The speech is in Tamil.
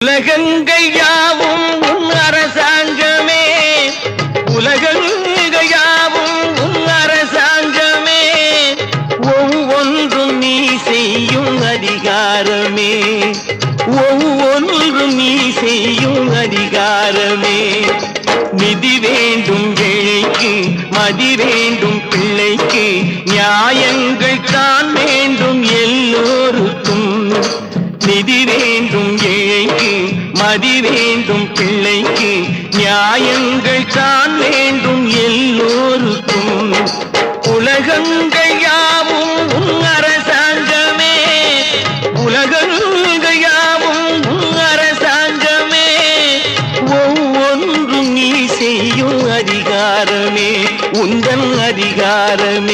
உலகங்கள் யாவும் உன் அரசாங்கமே, உலகங்கள் யாவும் உன் அரசாங்கமே, ஒவ்வொன்றும் நீ செய்யும் அதிகாரமே, ஒவ்வொன்றும் நீ செய்யும் அதிகாரமே. நிதி வேண்டும் ஏழைக்கு, மதி வேண்டும் பிள்ளைக்கு, நியாயங்கள் தான் வேண்டும் எல்லோருக்கும். நிதி வேண்டும் ஏழைக்கு, மதி வேண்டும் பிள்ளைக்கு, நியாயங்கள் தான் வேண்டும் எல்லோருக்கும். உலகங்கள் யாவும் உன் அரசாங்கமே, உலகங்கள் யாவும் உன் அரசாங்கமே, ஒவ்வொன்றும் நீ செய்யும் அதிகாரமே, உந்தன் அதிகாரமே.